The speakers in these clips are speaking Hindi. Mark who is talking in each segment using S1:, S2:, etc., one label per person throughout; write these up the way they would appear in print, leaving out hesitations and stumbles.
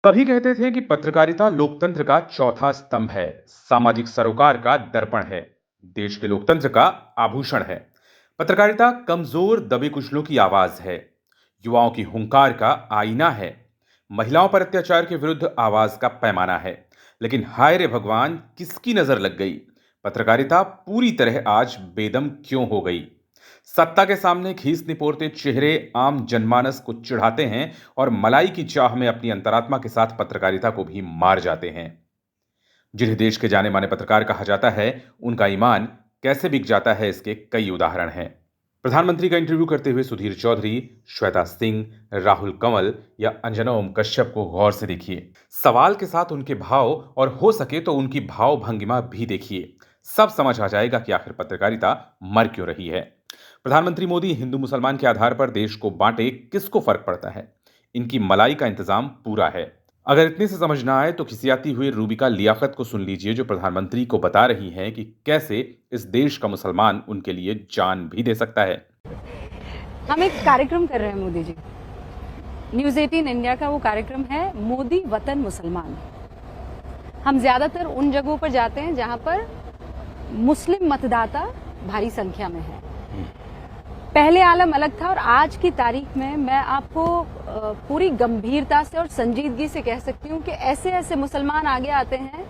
S1: कभी कहते थे कि पत्रकारिता लोकतंत्र का चौथा स्तंभ है, सामाजिक सरोकार का दर्पण है, देश के लोकतंत्र का आभूषण है। पत्रकारिता कमजोर दबे कुचलों की आवाज है, युवाओं की हुंकार का आईना है, महिलाओं पर अत्याचार के विरुद्ध आवाज का पैमाना है। लेकिन हाय रे भगवान, किसकी नजर लग गई? पत्रकारिता पूरी तरह आज बेदम क्यों हो गई? सत्ता के सामने खीस निपोरते चेहरे आम जनमानस को चिढ़ाते हैं और मलाई की चाह में अपनी अंतरात्मा के साथ पत्रकारिता को भी मार जाते हैं। जिन्हें देश के जाने माने पत्रकार कहा जाता है, उनका ईमान कैसे बिक जाता है, इसके कई उदाहरण हैं। प्रधानमंत्री का इंटरव्यू करते हुए सुधीर चौधरी, श्वेता सिंह, राहुल कंवल या अंजना ओम कश्यप को गौर से देखिए। सवाल के साथ उनके भाव और हो सके तो उनकी भाव भंगिमा भी देखिए। सब समझ आ जाएगा कि आखिर पत्रकारिता मर क्यों रही है। प्रधानमंत्री मोदी हिंदू मुसलमान के आधार पर देश को बांटे, किसको फर्क पड़ता है? इनकी मलाई का इंतजाम पूरा है। अगर इतने से समझ ना आए तो खिसियाती हुई रूबिका लियाकत को सुन लीजिए, जो प्रधानमंत्री को बता रही हैं कि कैसे इस देश का मुसलमान उनके लिए जान भी दे सकता है।
S2: हम एक कार्यक्रम कर रहे हैं मोदी जी, न्यूज 18 इंडिया का वो कार्यक्रम है मोदी वतन मुसलमान। हम ज्यादातर उन जगहों पर जाते हैं जहां पर मुस्लिम मतदाता भारी संख्या में है। पहले आलम अलग था और आज की तारीख में मैं आपको पूरी गंभीरता से और संजीदगी से कह सकती हूँ कि ऐसे ऐसे मुसलमान आगे आते हैं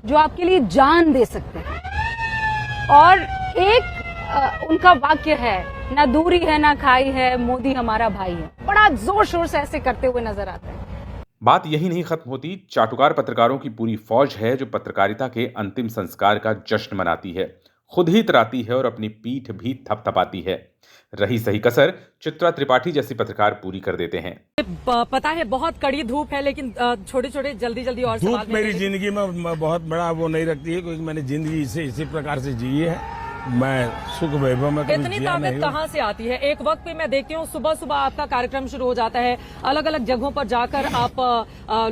S2: जो आपके लिए जान दे सकते हैं। और एक उनका वाक्य है, ना दूरी है ना खाई है, मोदी हमारा भाई है। बड़ा जोर शोर से ऐसे करते हुए नजर आते हैं।
S1: बात यही नहीं खत्म होती। चाटुकार पत्रकारों की पूरी फौज है जो पत्रकारिता के अंतिम संस्कार का जश्न मनाती है, खुद ही इतराती है और अपनी पीठ भी थपथपाती है। रही सही कसर चित्रा त्रिपाठी जैसी पत्रकार पूरी कर देते हैं।
S3: पता है बहुत कड़ी धूप है, लेकिन छोटे छोटे जल्दी जल्दी और
S4: धूप मेरी जिंदगी में बहुत बड़ा वो नहीं रखती है, क्योंकि मैंने जिंदगी इसी प्रकार से जी है। मैं सुख वैभव में
S3: इतनी ताकत कहाँ से आती है? एक वक्त पे मैं देखती हूँ सुबह सुबह आपका कार्यक्रम शुरू हो जाता है, अलग अलग जगहों पर जाकर आप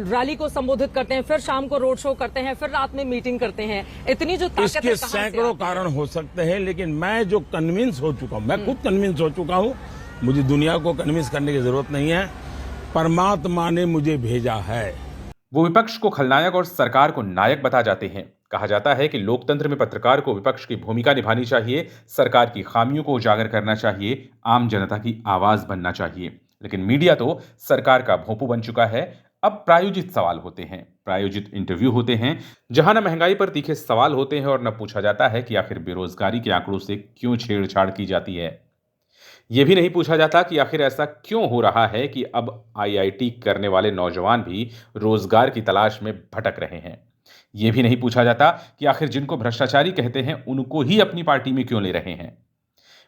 S3: रैली को संबोधित करते हैं, फिर शाम को रोड शो करते हैं, फिर रात में मीटिंग करते हैं। इतनी जो ताकत
S4: इसके सैकड़ों कारण हो सकते हैं, लेकिन मैं जो कन्विंस हो चुका हूँ, मैं खुद कन्विंस हो चुका हूँ। मुझे दुनिया को कन्विंस करने की जरूरत नहीं है, परमात्मा ने मुझे भेजा है।
S1: वो विपक्ष को खलनायक और सरकार को नायक बता जाते हैं। कहा जाता है कि लोकतंत्र में पत्रकार को विपक्ष की भूमिका निभानी चाहिए, सरकार की खामियों को उजागर करना चाहिए, आम जनता की आवाज बनना चाहिए। लेकिन मीडिया तो सरकार का भोंपू बन चुका है। अब प्रायोजित सवाल होते हैं, प्रायोजित इंटरव्यू होते हैं, जहां न महंगाई पर तीखे सवाल होते हैं और न पूछा जाता है कि आखिर बेरोजगारी के आंकड़ों से क्यों छेड़छाड़ की जाती है। यह भी नहीं पूछा जाता कि आखिर ऐसा क्यों हो रहा है कि अब आईआईटी करने वाले नौजवान भी रोजगार की तलाश में भटक रहे हैं। यह भी नहीं पूछा जाता कि आखिर जिनको भ्रष्टाचारी कहते हैं उनको ही अपनी पार्टी में क्यों ले रहे हैं।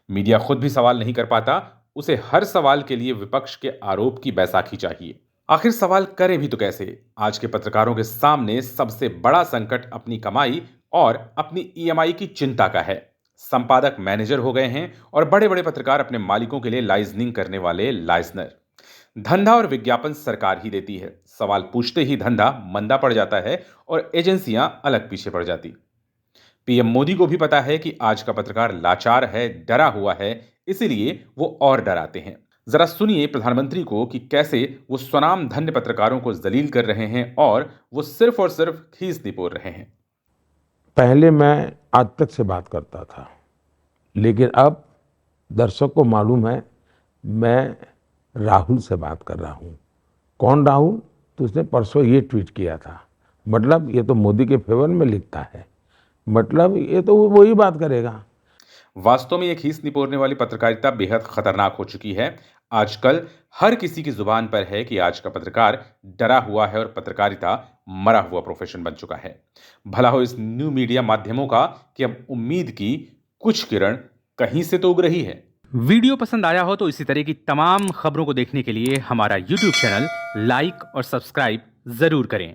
S1: मीडिया खुद भी सवाल नहीं कर पाता, उसे हर सवाल के लिए विपक्ष के आरोप की बैसाखी चाहिए। आखिर सवाल करे भी तो कैसे? आज के पत्रकारों के सामने सबसे बड़ा संकट अपनी कमाई और अपनी ईएमआई की चिंता का है। संपादक मैनेजर हो गए हैं और बड़े बड़े पत्रकार अपने मालिकों के लिए लाइजनिंग करने वाले लाइजनर। धंधा और विज्ञापन सरकार ही देती है, सवाल पूछते ही धंधा मंदा पड़ जाता है और एजेंसियां अलग पीछे पड़ जाती। पीएम मोदी को भी पता है कि आज का पत्रकार लाचार है, डरा हुआ है, इसीलिए वो और डराते हैं। जरा सुनिए प्रधानमंत्री को कि कैसे वो स्वनाम धन्य पत्रकारों को जलील कर रहे हैं और वो सिर्फ और सिर्फ खीस निपोर रहे हैं।
S4: पहले मैं आज तक से बात करता था, लेकिन अब दर्शक को मालूम है मैं राहुल से बात कर रहा हूँ। कौन राहुल? तो उसने परसों ये ट्वीट किया था, मतलब ये तो मोदी के फेवर में लिखता है, मतलब ये तो वही बात करेगा।
S1: वास्तव में ये खीस निपोरने वाली पत्रकारिता बेहद खतरनाक हो चुकी है। आजकल हर किसी की जुबान पर है कि आज का पत्रकार डरा हुआ है और पत्रकारिता मरा हुआ प्रोफेशन बन चुका है। भला हो इस न्यू मीडिया माध्यमों का कि अब उम्मीद की कुछ किरण कहीं से तो उग रही है। वीडियो पसंद आया हो तो इसी तरह की तमाम खबरों को देखने के लिए हमारा YouTube चैनल लाइक और सब्सक्राइब जरूर करें।